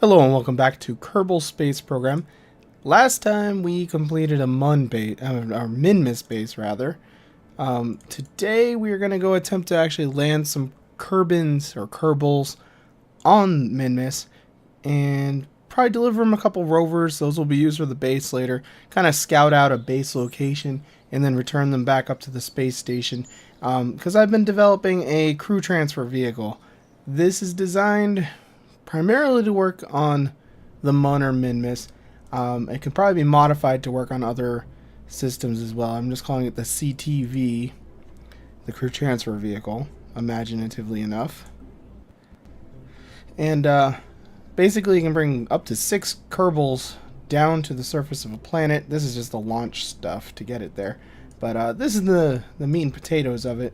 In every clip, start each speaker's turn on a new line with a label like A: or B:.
A: Hello and welcome back to Kerbal Space Program. Last time we completed a Minmus base rather. Today we are going to go attempt to actually land some Kerbals on Minmus and probably deliver them a couple rovers. Those will be used for the base later. Kind of scout out a base location and then return them back up to the space station. Because I've been developing a crew transfer vehicle. This is designed primarily to work on the Mun or Minmus. It can probably be modified to work on other systems as well. I'm just calling it the CTV, the Crew Transfer Vehicle, imaginatively enough. And basically you can bring up to 6 Kerbals down to the surface of a planet. This is just the launch stuff to get it there. But this is the meat and potatoes of it.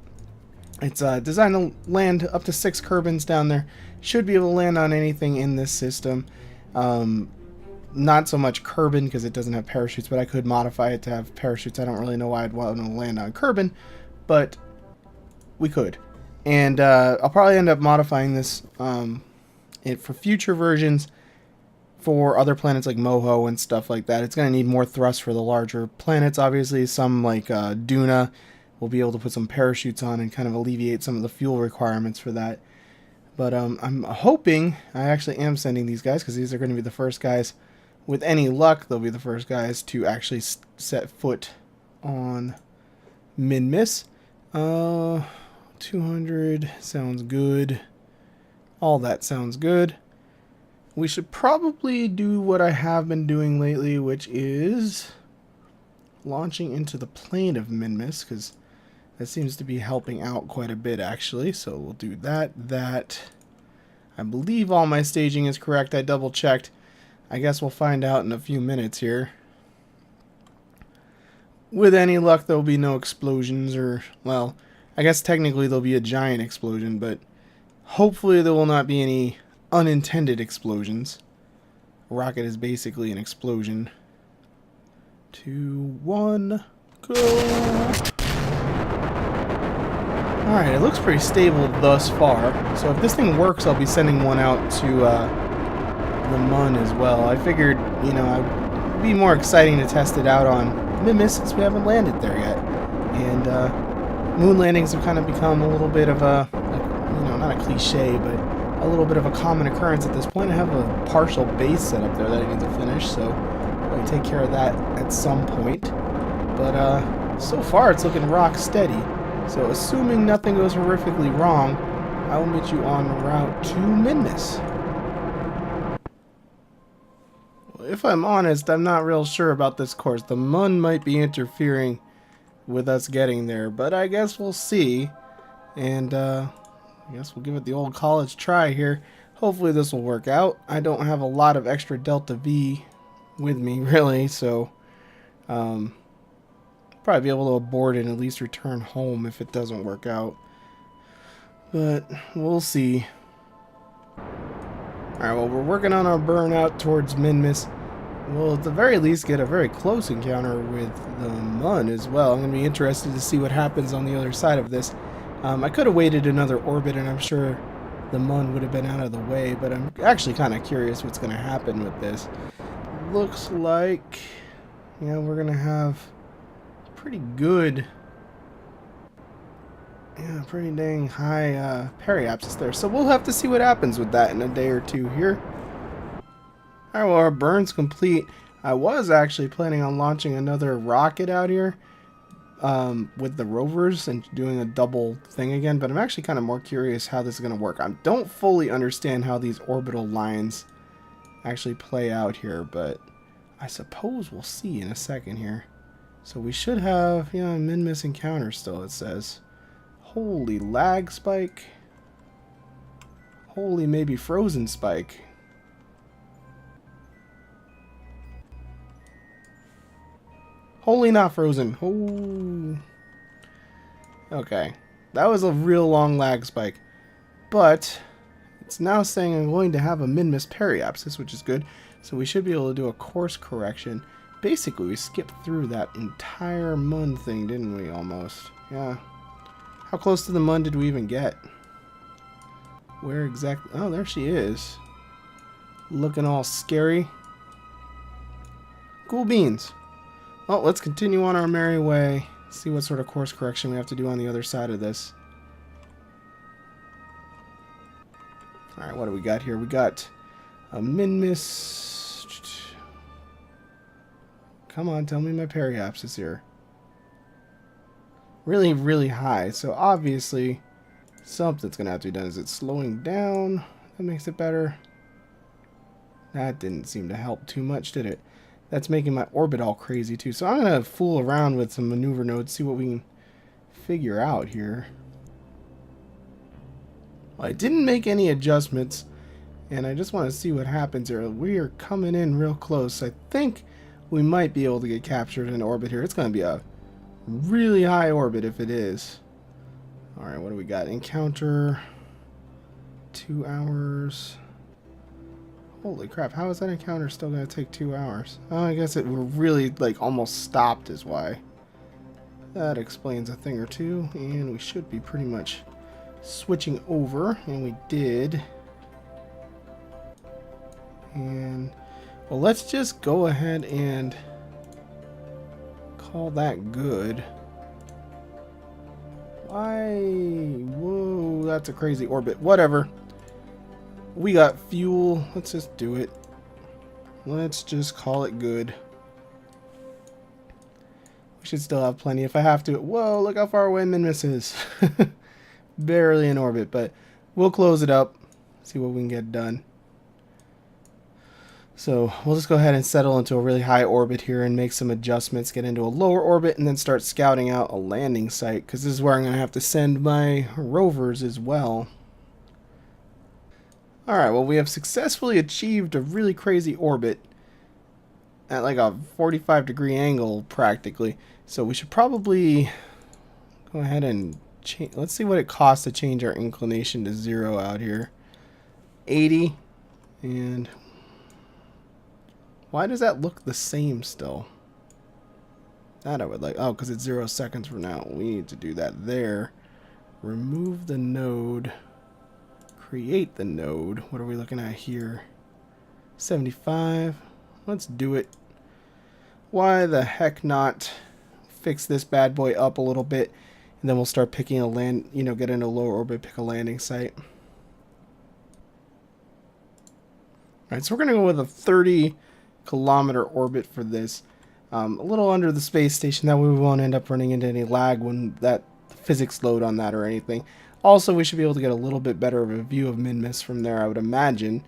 A: It's designed to land up to 6 Kerbals down there. Should be able to land on anything in this system. Not so much Kerbal because it doesn't have parachutes, but I could modify it to have parachutes. I don't really know why I'd want to land on Kerbal, but we could. And I'll probably end up modifying this for future versions for other planets like Moho and stuff like that. It's going to need more thrust for the larger planets, obviously. Some like Duna will be able to put some parachutes on and kind of alleviate some of the fuel requirements for that. But I'm hoping, I actually am sending these guys because these are going to be the first guys, with any luck, they'll be the first guys to actually set foot on Minmus. 200 sounds good. All that sounds good. We should probably do what I have been doing lately, which is launching into the plane of Minmus, because that seems to be helping out quite a bit, actually. So we'll do that. I believe all my staging is correct. I double-checked. I guess we'll find out in a few minutes here. With any luck, there'll be no explosions, or, well, I guess technically there'll be a giant explosion, but hopefully there will not be any unintended explosions. A rocket is basically an explosion. 2, 1, go! Alright, it looks pretty stable thus far. So if this thing works, I'll be sending one out to the Mun as well. I figured, you know, it'd be more exciting to test it out on Minmus since we haven't landed there yet. And moon landings have kind of become a little bit of a, you know, not a cliche, but a little bit of a common occurrence at this point. I have a partial base set up there that I need to finish, so I'll take care of that at some point. But so far it's looking rock steady. So assuming nothing goes horrifically wrong, I will meet you on route to Minmus. Well, if I'm honest, I'm not real sure about this course. The Mun might be interfering with us getting there, but I guess we'll see. And I guess we'll give it the old college try here. Hopefully this will work out. I don't have a lot of extra Delta V with me, really, so probably be able to abort it and at least return home if it doesn't work out. But we'll see. Alright, well, we're working on our burnout towards Minmus. We'll at the very least get a very close encounter with the Mun as well. I'm going to be interested to see what happens on the other side of this. I could have waited another orbit and I'm sure the Mun would have been out of the way, but I'm actually kind of curious what's going to happen with this. Looks like, yeah, we're going to have pretty good, yeah, pretty dang high periapsis there. So we'll have to see what happens with that in a day or two here. Alright, well, our burn's complete. I was actually planning on launching another rocket out here with the rovers and doing a double thing again, but I'm actually kind of more curious how this is going to work. I don't fully understand how these orbital lines actually play out here, but I suppose we'll see in a second here. So we should have, yeah, a Minmus encounter still, it says. Holy lag spike. Holy maybe frozen spike. Holy not frozen. Oh. Okay. That was a real long lag spike. But it's now saying I'm going to have a Minmus periapsis, which is good. So we should be able to do a course correction. Basically, we skipped through that entire Mun thing, didn't we, almost? Yeah. How close to the Mun did we even get? Where exactly? Oh, there she is. looking all scary. Cool beans. Well, let's continue on our merry way. See what sort of course correction we have to do on the other side of this. Alright, what do we got here? We got a Minmus. Come on, tell me my periaps is here. Really, really high. So obviously, something's going to have to be done. Is it slowing down? That makes it better. That didn't seem to help too much, did it? That's making my orbit all crazy too. So I'm going to fool around with some maneuver nodes, see what we can figure out here. Well, I didn't make any adjustments, and I just want to see what happens here. We are coming in real close. I think we might be able to get captured in orbit here. It's going to be a really high orbit if it is. Alright, what do we got? Encounter 2 hours. Holy crap, how is that encounter still going to take 2 hours? Oh, I guess we're really, like, almost stopped is why. That explains a thing or two, and we should be pretty much switching over, and we did. And, well, let's just go ahead and call that good. Whoa, that's a crazy orbit. Whatever. We got fuel. Let's just do it. Let's just call it good. We should still have plenty if I have to. Whoa, look how far away Minmus is. Barely in orbit, but we'll close it up. See what we can get done. So we'll just go ahead and settle into a really high orbit here and make some adjustments, get into a lower orbit, and then start scouting out a landing site, because this is where I'm going to have to send my rovers as well. Alright, well, we have successfully achieved a really crazy orbit at like a 45-degree angle practically. So we should probably go ahead and change. Let's see what it costs to change our inclination to 0 out here. 80. And why does that look the same still? That I would like. Oh, because it's 0 seconds from now. We need to do that there. Remove the node. Create the node. What are we looking at here? 75. Let's do it. Why the heck not fix this bad boy up a little bit, and then we'll start picking a land, get into a lower orbit, pick a landing site. Alright, so we're going to go with a 30-kilometer orbit for this. A little under the space station, that way we won't end up running into any lag when that physics load on that or anything. Also, we should be able to get a little bit better of a view of Minmus from there, I would imagine.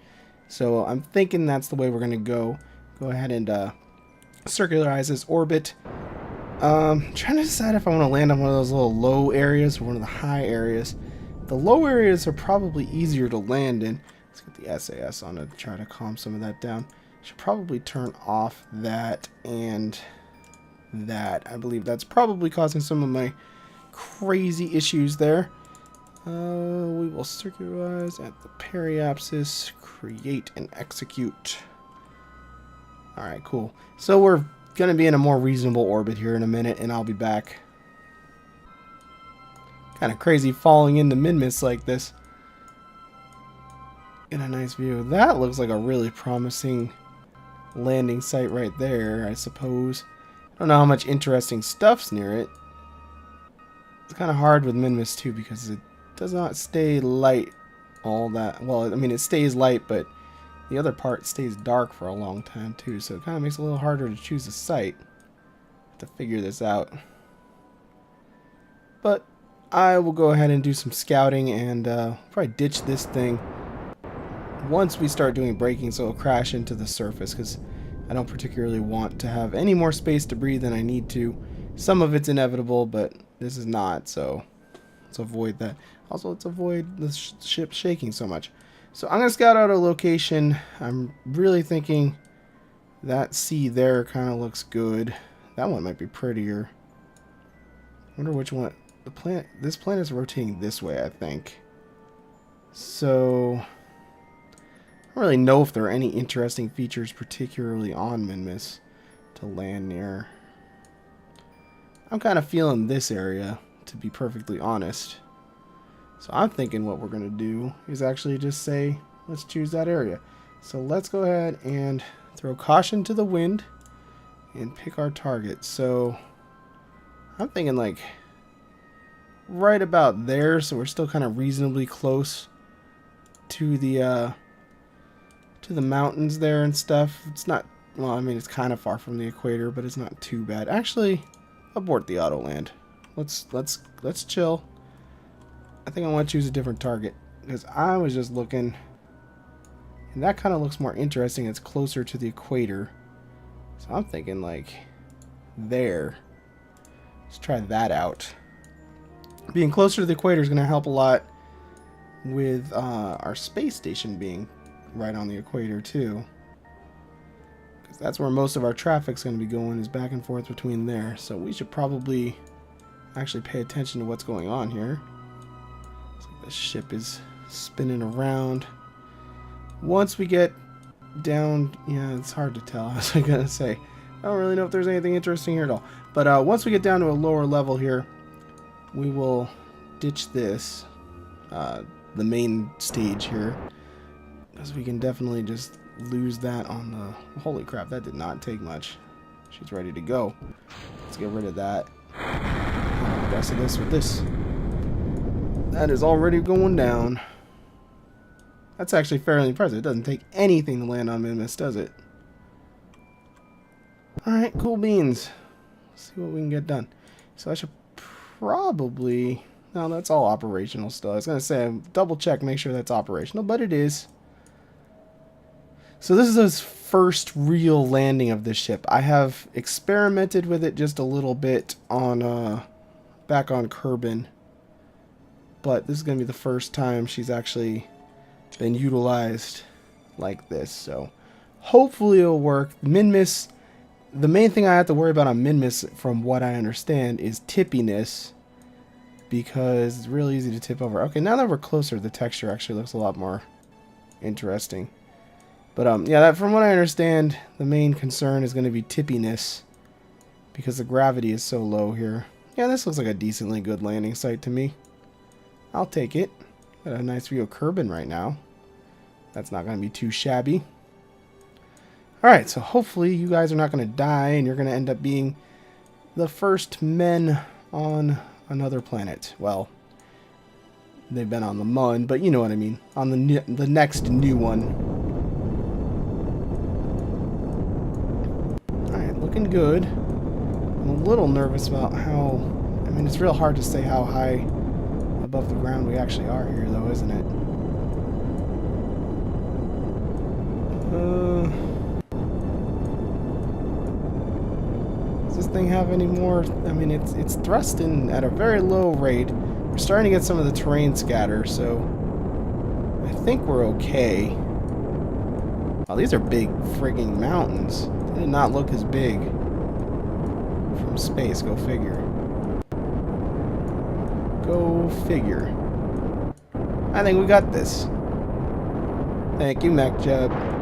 A: So I'm thinking that's the way we're going to go. Go ahead and circularize this orbit. Trying to decide if I want to land on one of those little low areas or one of the high areas. The low areas are probably easier to land in. Let's get the SAS on to try to calm some of that down. Should probably turn off that and that. I believe that's probably causing some of my crazy issues there. We will circularize at the periapsis, create and execute. Alright, cool. So we're going to be in a more reasonable orbit here in a minute, and I'll be back. Kind of crazy falling into Minmus like this. Get a nice view. That looks like a really promising landing site right there, I suppose. I don't know how much interesting stuff's near it. It's kind of hard with Minmus too, because it does not stay light all that. Well, I mean, it stays light, but the other part stays dark for a long time too, so it kind of makes it a little harder to choose a site. To figure this out. But I will go ahead and do some scouting and probably ditch this thing once we start doing braking, so it'll crash into the surface, because I don't particularly want to have any more space to breathe than I need to. Some of it's inevitable, but this is not, so let's avoid that. Also, let's avoid the ship shaking so much. So I'm going to scout out a location. I'm really thinking that sea there kind of looks good. That one might be prettier. I wonder which one. The planet. This planet's rotating this way, I think. So I don't really know if there are any interesting features, particularly on Minmus, to land near. I'm kind of feeling this area, to be perfectly honest. So I'm thinking what we're going to do is actually just say, let's choose that area. So let's go ahead and throw caution to the wind and pick our target. So I'm thinking like right about there, so we're still kind of reasonably close to the mountains there and stuff. It's not, well, I mean, it's kind of far from the equator, but it's not too bad. Actually, abort the auto land. Let's chill. I think I want to choose a different target because I was just looking, and that kind of looks more interesting. It's closer to the equator, so I'm thinking like there. Let's try that out. Being closer to the equator is going to help a lot with our space station being right on the equator too, because that's where most of our traffic's going to be going, is back and forth between there. So we should probably actually pay attention to what's going on here. So the ship is spinning around. Once we get down, yeah, it's hard to tell. I was gonna say, I don't really know if there's anything interesting here at all. But once we get down to a lower level here, we will ditch this, the main stage here, because we can definitely just lose that on the... Holy crap, that did not take much. She's ready to go. Let's get rid of that. The rest of this with this. That is already going down. That's actually fairly impressive. It doesn't take anything to land on Minmus, does it? Alright, cool beans. Let's see what we can get done. So I should probably... No, that's all operational still. I was going to say, double check, make sure that's operational, but it is. So this is his first real landing of this ship. I have experimented with it just a little bit on back on Kerbal, but this is going to be the first time she's actually been utilized like this. So hopefully it'll work. Minmus, the main thing I have to worry about on Minmus, from what I understand, is tippiness, because it's really easy to tip over. Okay, now that we're closer, the texture actually looks a lot more interesting. But yeah, from what I understand, the main concern is going to be tippiness, because the gravity is so low here. Yeah, this looks like a decently good landing site to me. I'll take it. Got a nice view of Kerbal right now. That's not going to be too shabby. Alright, so hopefully you guys are not going to die, and you're going to end up being the first men on another planet. Well, they've been on the Mun, but you know what I mean. On the next new one. Alright, looking good. I'm a little nervous about how... I mean, it's real hard to say how high above the ground we actually are here, though, isn't it? Does this thing have any more? I mean, it's thrusting at a very low rate. We're starting to get some of the terrain scatter, so I think we're okay. Oh, these are big frigging mountains. They did not look as big from space. Go figure. Go figure. I think we got this. Thank you, MacJeb.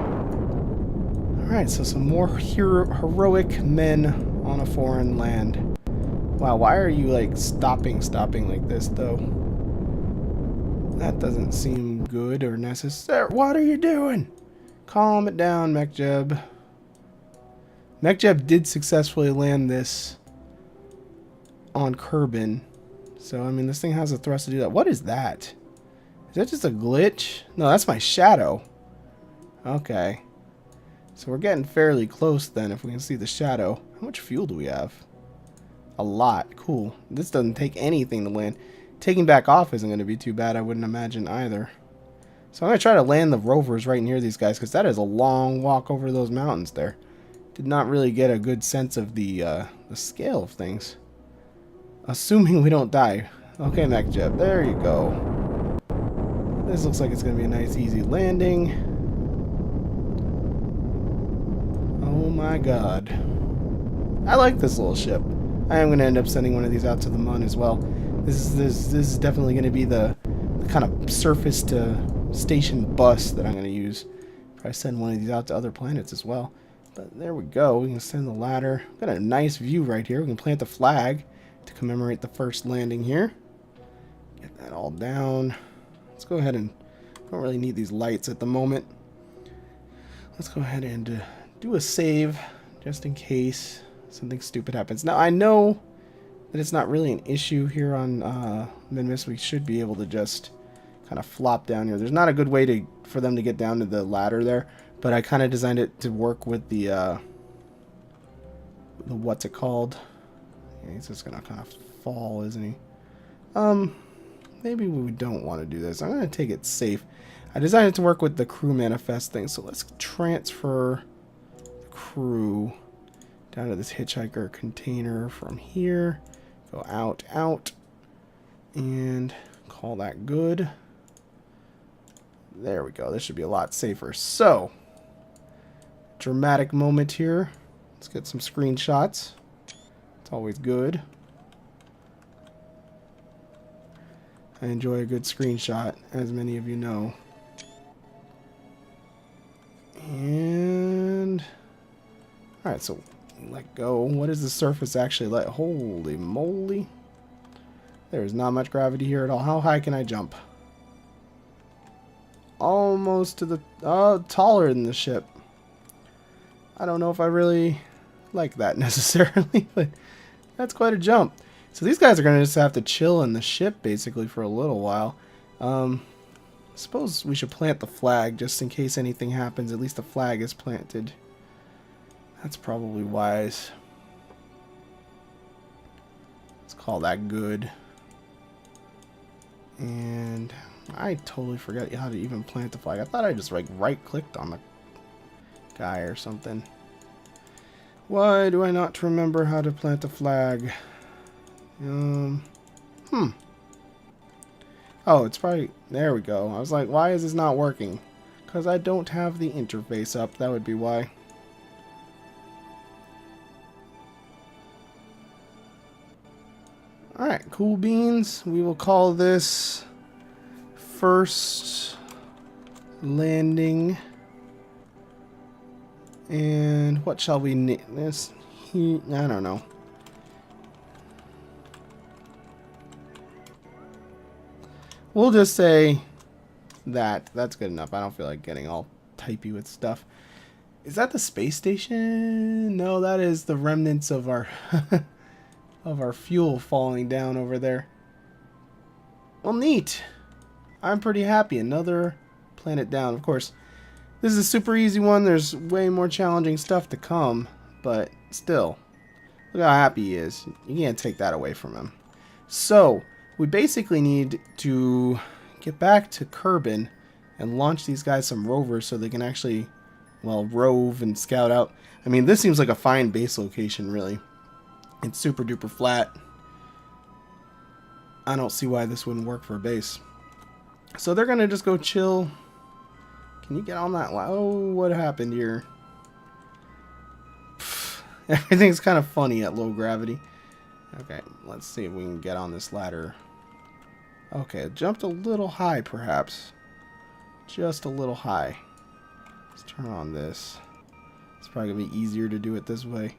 A: Alright, so some more heroic men on a foreign land. Wow, why are you, like, stopping like this, though? That doesn't seem good or necessary. What are you doing? Calm it down, MacJeb. MacJeb did successfully land this on Kerbal. So, I mean, this thing has a thrust to do that. What is that? Is that just a glitch? No, that's my shadow. Okay. So we're getting fairly close then, if we can see the shadow. How much fuel do we have? A lot. Cool. This doesn't take anything to land. Taking back off isn't going to be too bad, I wouldn't imagine either. So I'm going to try to land the rovers right near these guys, because that is a long walk over those mountains there. Did not really get a good sense of the scale of things. Assuming we don't die. Okay, MacJeb, there you go. This looks like it's going to be a nice, easy landing. Oh my god. I like this little ship. I am going to end up sending one of these out to the Mun as well. This is definitely going to be the kind of surface to station bus that I'm going to use. Probably send one of these out to other planets as well. But there we go. We can send the ladder. Got a nice view right here. We can plant the flag to commemorate the first landing here. Get that all down. Let's go ahead and... don't really need these lights at the moment. Let's go ahead and do a save just in case something stupid happens. Now I know that it's not really an issue here on Minmus. We should be able to just kind of flop down here. There's not a good way for them to get down to the ladder there, but I kind of designed it to work with the what's it called? Yeah, he's just gonna kind of fall, isn't he? Maybe we don't want to do this. I'm gonna take it safe. I designed it to work with the crew manifest thing, so let's transfer the crew down to this hitchhiker container from here. Go out, out, and call that good. There we go. This should be a lot safer. So, dramatic moment here. Let's get some screenshots. It's always good. I enjoy a good screenshot, as many of you know. And alright, so let go. What is the surface actually like? Holy moly. There's not much gravity here at all. How high can I jump? Almost to the taller than the ship. I don't know if I really like that necessarily, but that's quite a jump. So these guys are going to just have to chill in the ship basically for a little while. I suppose we should plant the flag just in case anything happens. At least the flag is planted. That's probably wise. Let's call that good. And I totally forgot how to even plant the flag. I thought I just like right-clicked on the guy or something. Why do I not remember how to plant a flag? Oh, it's probably... There we go. I was like, why is this not working? Because I don't have the interface up. That would be why. Alright, cool beans. We will call this first landing. And what shall we name this? I don't know. We'll just say that. That's good enough. I don't feel like getting all typey with stuff. Is that the space station? No, that is the remnants of our of our fuel falling down over there. Well, neat. I'm pretty happy. Another planet down. Of course, this is a super easy one. There's way more challenging stuff to come, but still, look how happy he is. You can't take that away from him. So we basically need to get back to Kerbal and launch these guys some rovers so they can actually, well, rove and scout out. I mean, this seems like a fine base location, really. It's super duper flat. I don't see why this wouldn't work for a base. So they're going to just go chill. Can you get on that? Oh, what happened here? Everything's kind of funny at low gravity. Okay, let's see if we can get on this ladder. Okay, it jumped a little high, perhaps. Just a little high. Let's turn on this. It's probably going to be easier to do it this way.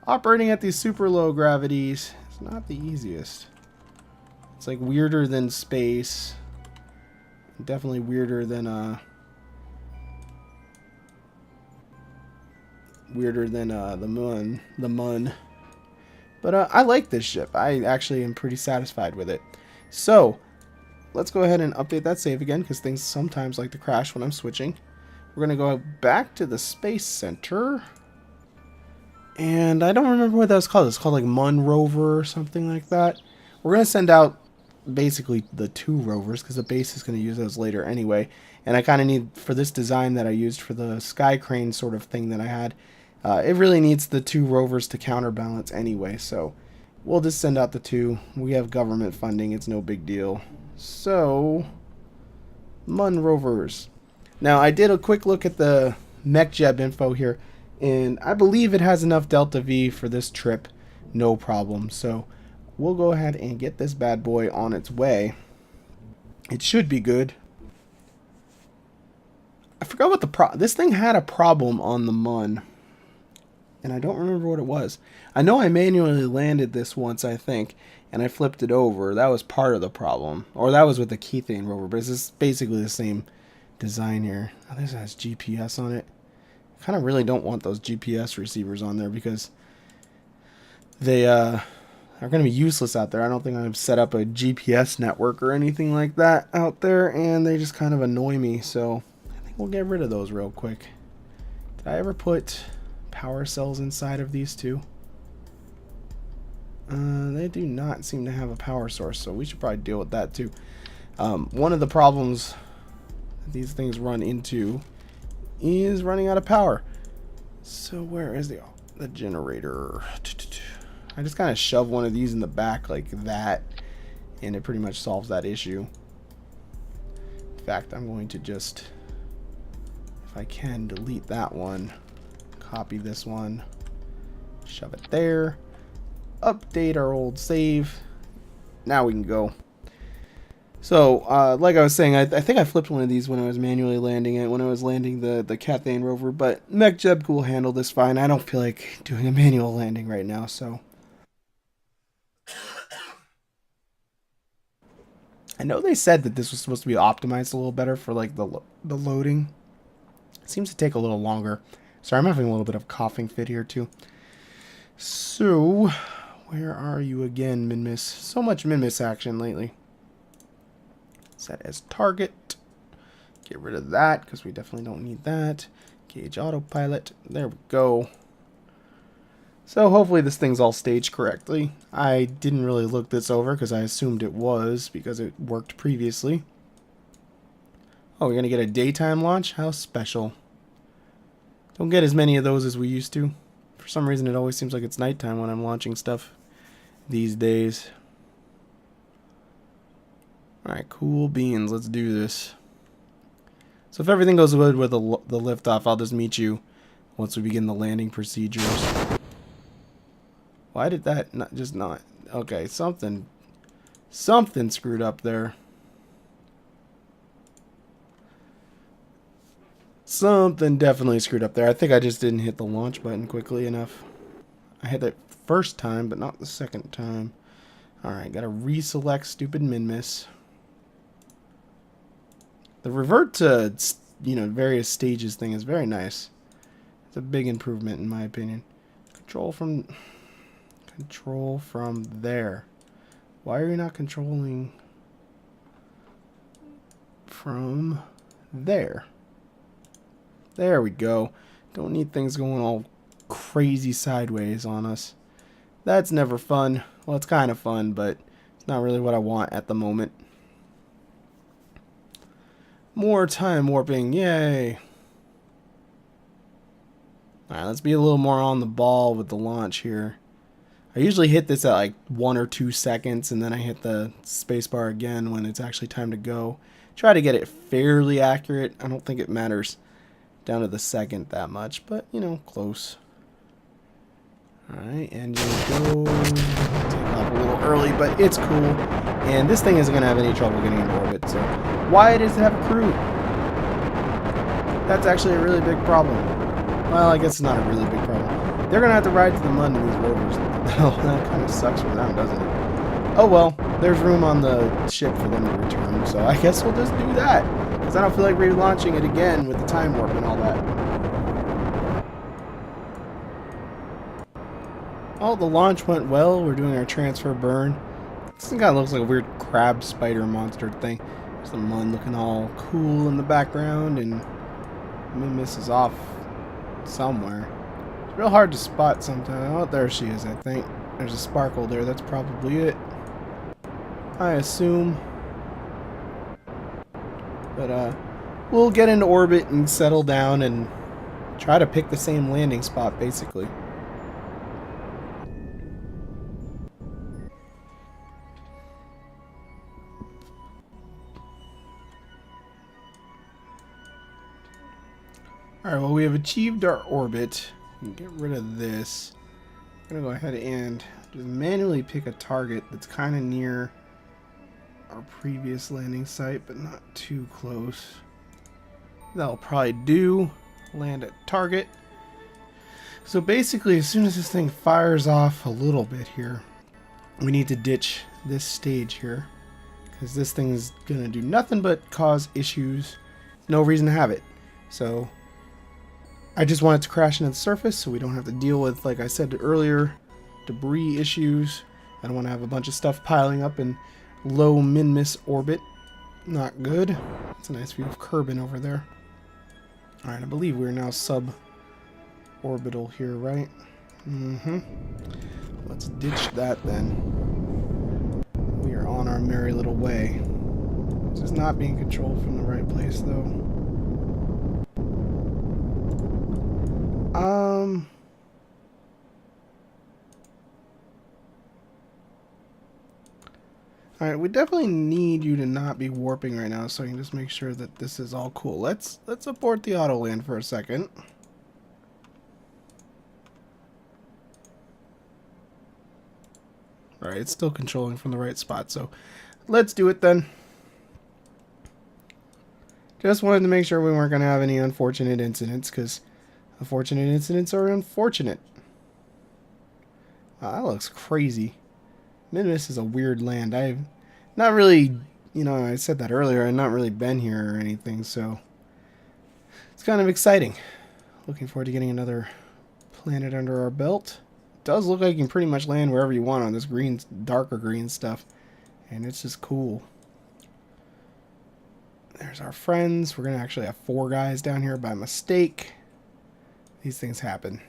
A: Operating at these super low gravities is not the easiest. It's like weirder than space. Definitely weirder than the moon. The mun. But I like this ship. I actually am pretty satisfied with it. So let's go ahead and update that save again, because things sometimes like to crash when I'm switching. We're going to go back to the Space Center. And I don't remember what that was called. It's called like Rover or something like that. We're going to send out basically the 2 rovers, because the base is going to use those later anyway. And I kind of need, for this design that I used for the sky crane sort of thing that I had, it really needs the 2 rovers to counterbalance anyway. So we'll just send out the 2. We have government funding. It's no big deal. So, rovers. Now, I did a quick look at the MechJeb info here, and I believe it has enough Delta V for this trip. No problem. So we'll go ahead and get this bad boy on its way. It should be good. I forgot what this thing had a problem on the Mun, and I don't remember what it was. I know I manually landed this once, I think, and I flipped it over. That was part of the problem, or that was with the Kethane rover, but it's just basically the same design here. Oh, this has GPS on it. kind of really don't want those GPS receivers on there because they are going to be useless out there. I don't think I've set up a GPS network or anything like that out there, and they just kind of annoy me. So I think we'll get rid of those real quick. Did I ever put power cells inside of these two? They do not seem to have a power source, so we should probably deal with that too. One of the problems that these things run into is running out of power. So where is the generator? I just kind of shove one of these in the back like that, and it pretty much solves that issue. In fact, I'm going to just, if I can, delete that one, copy this one, shove it there, update our old save. Now we can go. So, like I was saying, I think I flipped one of these when I was manually landing it, when I was landing the Cathane Rover, but MechJeb will handle this fine. I don't feel like doing a manual landing right now, so. I know they said that this was supposed to be optimized a little better for like the loading. It seems to take a little longer. Sorry, I'm having a little bit of a coughing fit here too. So, where are you again, Minmus? So much Minmus action lately. Set as target. Get rid of that because we definitely don't need that. Gauge autopilot. There we go. So hopefully this thing's all staged correctly. I didn't really look this over because I assumed it was because it worked previously. Oh, we're going to get a daytime launch? How special. Don't get as many of those as we used to. For some reason it always seems like it's nighttime when I'm launching stuff these days. Alright, cool beans. Let's do this. So if everything goes good with the liftoff, I'll just meet you once we begin the landing procedures. Why did that not... Okay, something screwed up there. Something definitely screwed up there. I think I just didn't hit the launch button quickly enough. I hit it first time, but not the second time. Alright, gotta reselect stupid Minmus. The revert to, various stages thing is very nice. It's a big improvement in my opinion. Control from there. Why are you not controlling from there? There we go. Don't need things going all crazy sideways on us. That's never fun. Well, it's kind of fun, but it's not really what I want at the moment. More time warping. Yay. Alright, let's be a little more on the ball with the launch here. I usually hit this at like 1 or 2 seconds, and then I hit the spacebar again when it's actually time to go. Try to get it fairly accurate. I don't think it matters down to the second that much, but, close. Alright, engine go. Take off a little early, but it's cool. And this thing isn't going to have any trouble getting into orbit, so why does it have a crew? That's actually a really big problem. Well, I guess it's not a really big problem. They're going to have to ride to the mud in these rovers. Oh, that kind of sucks for them, doesn't it? Oh well, there's room on the ship for them to return, so I guess we'll just do that. Because I don't feel like relaunching it again with the time warp and all that. Oh, the launch went well. We're doing our transfer burn. This thing kind of looks like a weird crab spider monster thing. There's the mud looking all cool in the background, and Minmus is off somewhere. It's real hard to spot sometimes. Oh, there she is, I think. There's a sparkle there. That's probably it, I assume. But, we'll get into orbit and settle down and try to pick the same landing spot, basically. Alright, well, we have achieved our orbit. Get rid of this. I'm going to go ahead and just manually pick a target that's kind of near our previous landing site, but not too close. That'll probably do. Land at target. So basically, as soon as this thing fires off a little bit here, we need to ditch this stage here, because this thing is going to do nothing but cause issues. No reason to have it. So I just want it to crash into the surface so we don't have to deal with, like I said earlier, debris issues. I don't want to have a bunch of stuff piling up in low Minmus orbit. Not good. It's a nice view of Kerbal over there. Alright, I believe we're now sub-orbital here, right? Mm-hmm. Let's ditch that then. We are on our merry little way. This is not being controlled from the right place, though. Alright, we definitely need you to not be warping right now, so I can just make sure that this is all cool. Let's abort the auto land for a second. Alright, it's still controlling from the right spot, so let's do it then. Just wanted to make sure we weren't going to have any unfortunate incidents, because unfortunate incidents are unfortunate. Wow, that looks crazy. Minmus is a weird land. I've not really, you know, I said that earlier, I've not really been here or anything, so it's kind of exciting. Looking forward to getting another planet under our belt. It does look like you can pretty much land wherever you want on this green, darker green stuff, and it's just cool. There's our friends. We're going to actually have 4 guys down here by mistake. These things happen.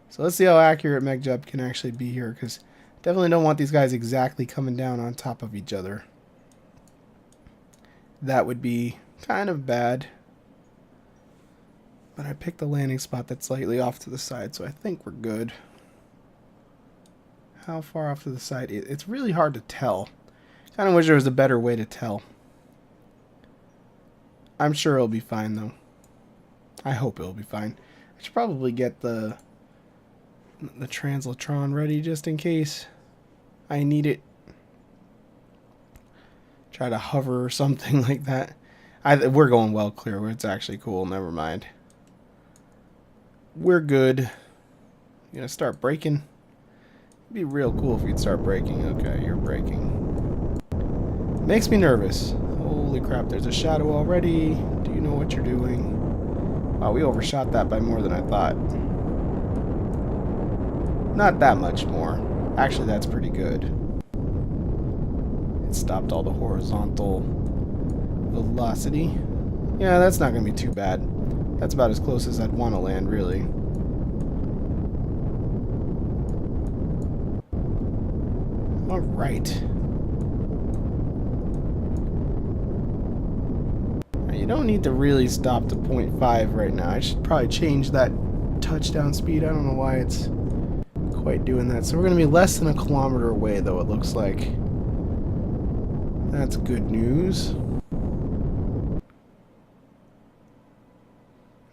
A: So let's see how accurate MechJeb can actually be here, because definitely don't want these guys exactly coming down on top of each other. That would be kind of bad. But I picked a landing spot that's slightly off to the side, so I think we're good. How far off to the side? It's really hard to tell. Kind of wish there was a better way to tell. I'm sure it'll be fine, though. I hope it'll be fine. I should probably get the translatron ready just in case I need it. Try to hover or something like that. We're going well clear. It's actually cool. Never mind. We're good. You gonna start braking? It'd be real cool if you'd start braking. Okay, you're braking. Makes me nervous. Holy crap, there's a shadow already. Do you know what you're doing? Wow, we overshot that by more than I thought. Not that much more. Actually, that's pretty good. It stopped all the horizontal velocity. Yeah, that's not going to be too bad. That's about as close as I'd want to land, really. Alright. You don't need to really stop to 0.5 right now. I should probably change that touchdown speed. I don't know why it's quite doing that. So we're going to be less than a kilometer away, though, it looks like. That's good news.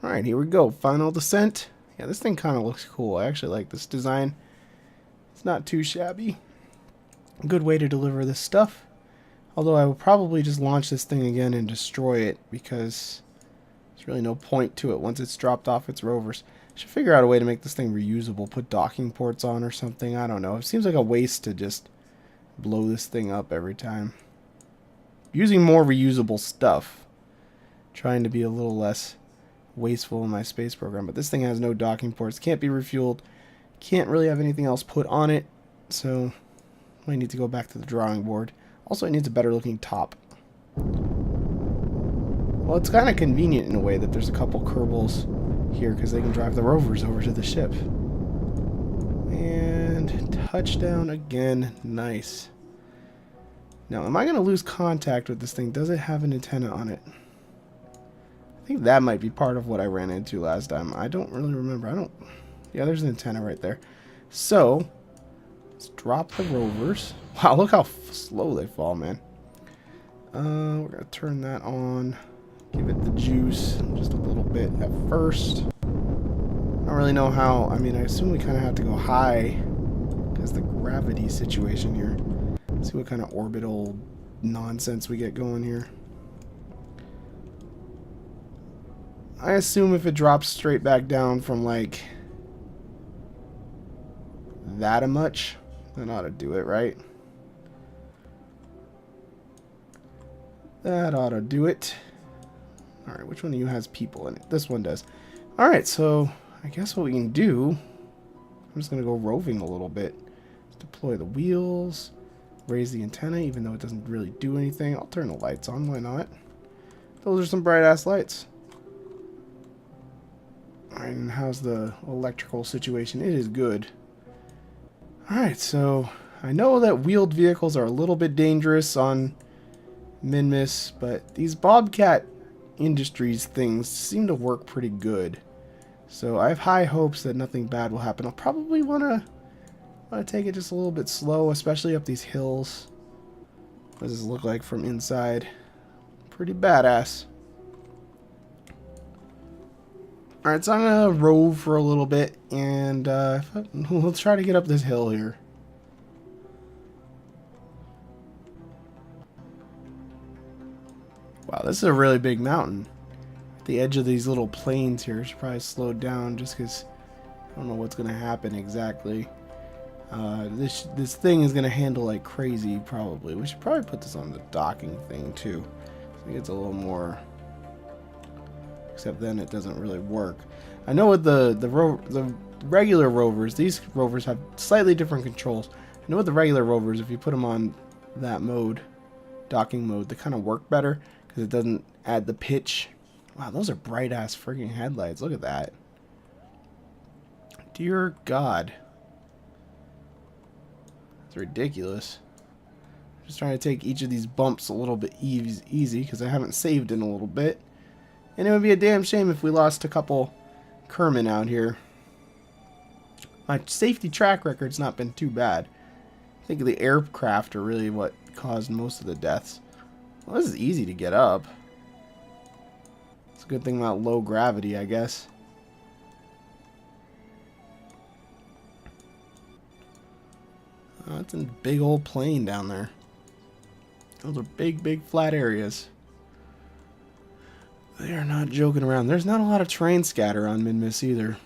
A: Alright, here we go. Final descent. Yeah, this thing kind of looks cool. I actually like this design. It's not too shabby. A good way to deliver this stuff. Although I will probably just launch this thing again and destroy it, because there's really no point to it once it's dropped off its rovers. I should figure out a way to make this thing reusable. Put docking ports on or something. I don't know. It seems like a waste to just blow this thing up every time. Using more reusable stuff. Trying to be a little less wasteful in my space program. But this thing has no docking ports. Can't be refueled. Can't really have anything else put on it. So I need to go back to the drawing board. Also, it needs a better looking top. Well, it's kind of convenient in a way that there's a couple Kerbals here, because they can drive the rovers over to the ship. And touchdown again. Nice. Now, am I going to lose contact with this thing? Does it have an antenna on it? I think that might be part of what I ran into last time. I don't really remember. Yeah, there's an antenna right there. So let's drop the rovers. Wow, look how slow they fall, man. We're going to turn that on. Give it the juice just a little bit at first. I don't really know how. I mean, I assume we kind of have to go high because the gravity situation here. Let's see what kind of orbital nonsense we get going here. I assume if it drops straight back down from like that much, then ought to do it, right? That ought to do it. Alright, which one of you has people in it? This one does. Alright, so I guess what we can do, I'm just going to go roving a little bit. Deploy the wheels, raise the antenna, even though it doesn't really do anything. I'll turn the lights on, why not? Those are some bright ass lights. Alright, and how's the electrical situation? It is good. Alright, so I know that wheeled vehicles are a little bit dangerous on Minmus, but these Bobcat Industries things seem to work pretty good. So I have high hopes that nothing bad will happen. I'll probably want to take it just a little bit slow, especially up these hills. What does this look like from inside? Pretty badass. Alright, so I'm going to rove for a little bit, and let's try to get up this hill here. Wow, this is a really big mountain. The edge of these little plains here should probably slow down just because I don't know what's going to happen exactly. This thing is going to handle like crazy probably. We should probably put this on the docking thing too. I think it's a little more... Except then it doesn't really work. I know with the regular rovers, these rovers have slightly different controls. I know with the regular rovers, if you put them on that mode, docking mode, they kind of work better because it doesn't add the pitch. Wow, those are bright ass freaking headlights. Look at that. Dear God. It's ridiculous. Just trying to take each of these bumps a little bit easy because I haven't saved in a little bit. And it would be a damn shame if we lost a couple Kerman out here. My safety track record's not been too bad. I think the aircraft are really what caused most of the deaths. Well, this is easy to get up. It's a good thing about low gravity, I guess. Oh, it's a big old plain down there. Those are big, big flat areas. They are not joking around. There's not a lot of terrain scatter on Minmus either.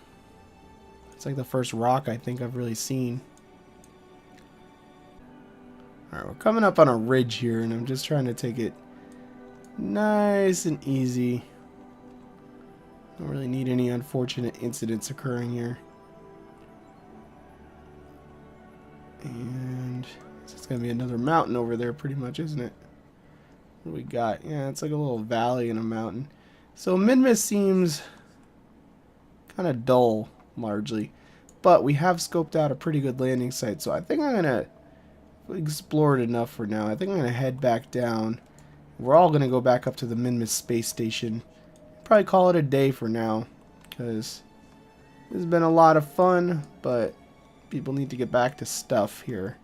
A: It's like the first rock I think I've really seen. Alright, we're coming up on a ridge here, and I'm just trying to take it nice and easy. Don't really need any unfortunate incidents occurring here. And it's going to be another mountain over there pretty much, isn't it? What do we got? Yeah, it's like a little valley and a mountain. So Minmus seems kind of dull, largely. But we have scoped out a pretty good landing site, so I think I'm going to explore it enough for now. I think I'm going to head back down. We're all going to go back up to the Minmus space station. Probably call it a day for now, because this has been a lot of fun, but people need to get back to stuff here.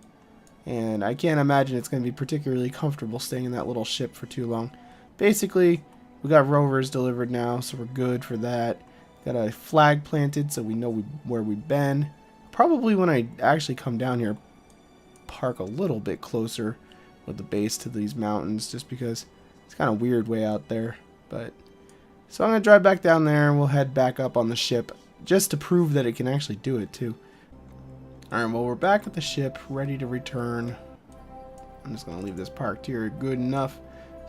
A: And I can't imagine it's going to be particularly comfortable staying in that little ship for too long. Basically, we got rovers delivered now, so we're good for that. Got a flag planted so we know where we've been. Probably when I actually come down here, park a little bit closer with the base to these mountains, just because it's kind of weird way out there. But so I'm going to drive back down there, and we'll head back up on the ship, just to prove that it can actually do it too. Alright, well, we're back at the ship, ready to return. I'm just going to leave this parked here good enough.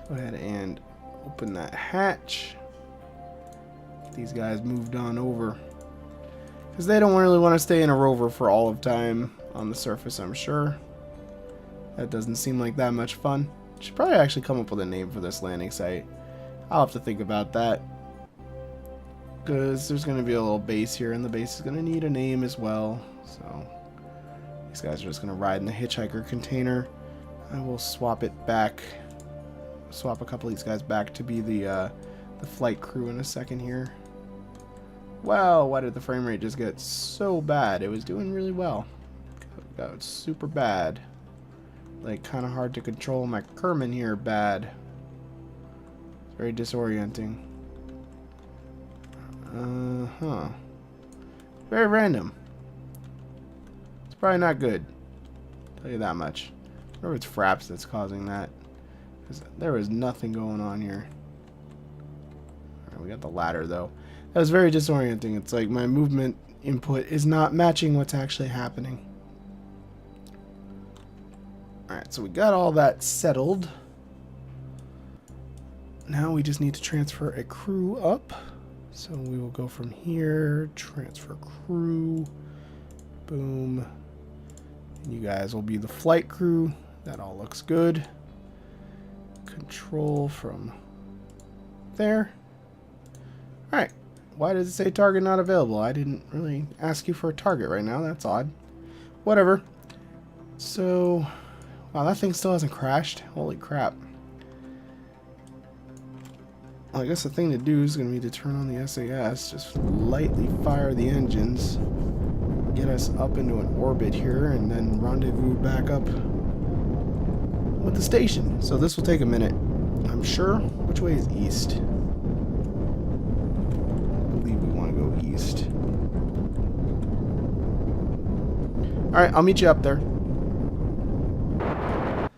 A: Go ahead and open that hatch. These guys moved on over. Because they don't really want to stay in a rover for all of time on the surface, I'm sure. That doesn't seem like that much fun. Should probably actually come up with a name for this landing site. I'll have to think about that. Because there's going to be a little base here, and the base is going to need a name as well. So these guys are just going to ride in the hitchhiker container. I will swap it back. Swap a couple of these guys back to be the flight crew in a second here. Wow, why did the frame rate just get so bad? It was doing really well. Got super bad. Like, kind of hard to control my Kerman here bad. Very disorienting. Huh. Very random. It's probably not good. I'll tell you that much. I wonder if it's Fraps that's causing that. Because there is nothing going on here. Alright, we got the ladder though. That was very disorienting. It's like my movement input is not matching what's actually happening. Alright, so we got all that settled. Now we just need to transfer a crew up. So we will go from here, transfer crew, boom. And you guys will be the flight crew. That all looks good. Control from there. Alright, why does it say target not available? I didn't really ask you for a target right now, that's odd. Whatever. So, wow, that thing still hasn't crashed. Holy crap. Well, I guess the thing to do is going to be to turn on the SAS, just lightly fire the engines, get us up into an orbit here, and then rendezvous back up with the station. So this will take a minute, I'm sure. Which way is east? I believe we want to go east. Alright, I'll meet you up there.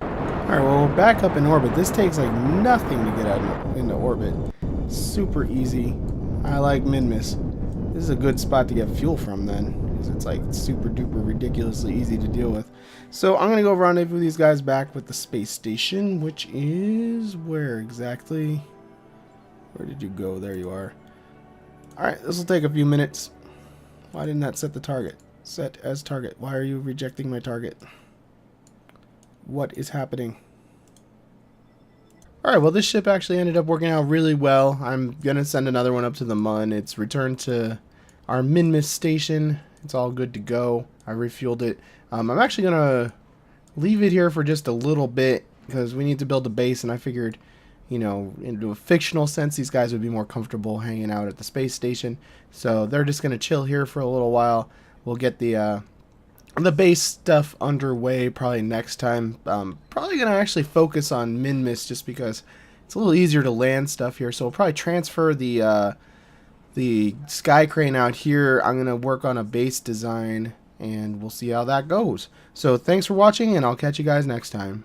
A: Alright, well, we're back up in orbit. This takes like nothing to get out into orbit. Super easy. I like Minmus. This is a good spot to get fuel from then, because it's like super duper ridiculously easy to deal with. So I'm going to go rendezvous these guys back with the space station, which is where exactly? Where did you go? There you are. Alright, this will take a few minutes. Why didn't that set the target? Set as target. Why are you rejecting my target? What is happening? Alright, well, this ship actually ended up working out really well. I'm going to send another one up to the Mun. It's returned to our Minmus station. It's all good to go. I refueled it. I'm actually going to leave it here for just a little bit because we need to build a base, and I figured, you know, into a fictional sense, these guys would be more comfortable hanging out at the space station. So they're just going to chill here for a little while. We'll get the base stuff underway probably next time. Probably going to actually focus on Minmus just because it's a little easier to land stuff here. So we'll probably transfer the sky crane out here. I'm going to work on a base design, and we'll see how that goes. So thanks for watching, and I'll catch you guys next time.